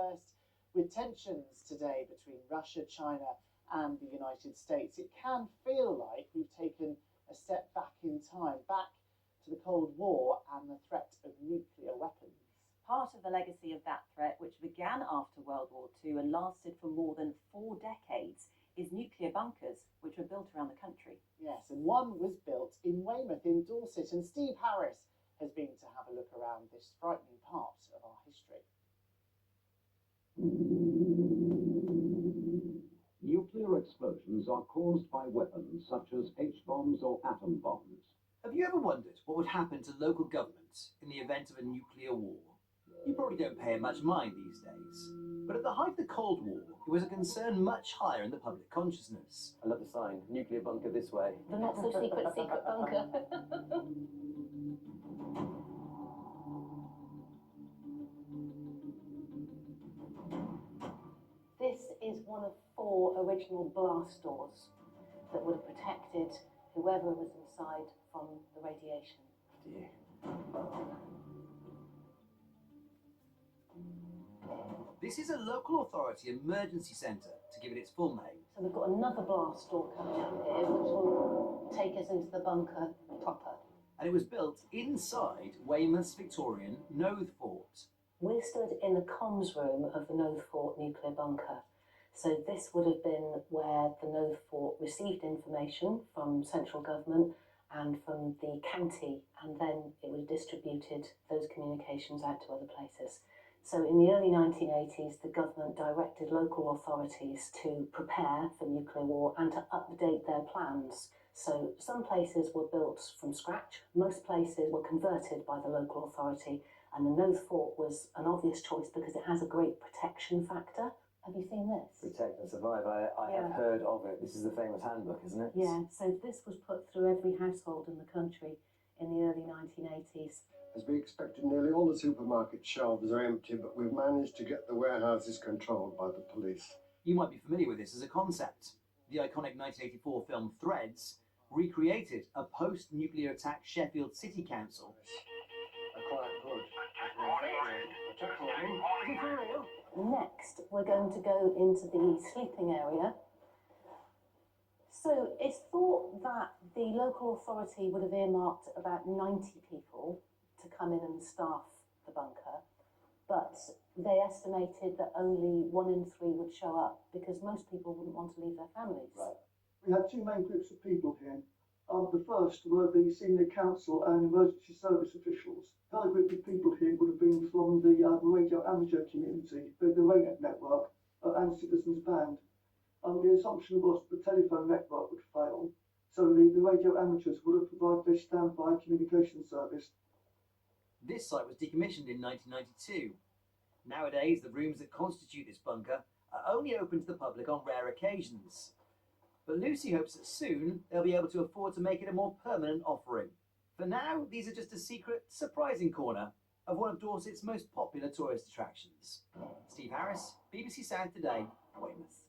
first. With tensions today between Russia, China and the United States, it can feel like we've taken a step back in time, back to the Cold War and the threat of nuclear weapons. Part of the legacy of that threat, which began after World War II and lasted for more than 4 decades, is nuclear bunkers, which were built around the country. Yes, and one was built in Weymouth in Dorset, and Steve Harris has been to have a look around this frightening part of our history. Nuclear explosions are caused by weapons such as H-bombs or atom bombs. Have you ever wondered what would happen to local governments in the event of a nuclear war? You probably don't pay it much mind these days. But at the height of the Cold War, it was a concern much higher in the public consciousness. I love the sign, nuclear bunker this way. The not so secret bunker. This is one of 4 original blast doors that would have protected whoever was inside from the radiation. This is a local authority emergency centre, to give it its full name. So we've got another blast door coming up here, which will take us into the bunker proper. And it was built inside Weymouth's Victorian Nothe Fort. We're stood in the comms room of the Nothe Fort nuclear bunker. So this would have been where the Nothe Fort received information from central government and from the county, and then it would have distributed those communications out to other places. So in the early 1980s, the government directed local authorities to prepare for nuclear war and to update their plans. So some places were built from scratch, most places were converted by the local authority, and the Nothe Fort was an obvious choice because it has a great protection factor. Have you seen this? Protect and survive. I have heard of it. This is the famous handbook, isn't it? Yeah, so this was put through every household in the country in the early 1980s. As we expected, nearly all the supermarket shelves are empty, but we've managed to get the warehouses controlled by the police. You might be familiar with this as a concept. The iconic 1984 film Threads recreated a post-nuclear attack Sheffield City Council. Next, we're going to go into the sleeping area. So it's thought that the local authority would have earmarked about 90 people to come in and staff the bunker, but they estimated that only 1 in 3 would show up because most people wouldn't want to leave their families. Right. We had 2 main groups of people here. The first were the senior council and emergency service officials. The other group of people here would have been from the radio amateur community, the RayNet network, and Citizens Band. The assumption was the telephone network would fail, so the radio amateurs would have provided a standby communication service. This site was decommissioned in 1992. Nowadays, the rooms that constitute this bunker are only open to the public on rare occasions. But Lucy hopes that soon they'll be able to afford to make it a more permanent offering. For now, these are just a secret, surprising corner of one of Dorset's most popular tourist attractions. Steve Harris, BBC Sound Today, Weymouth.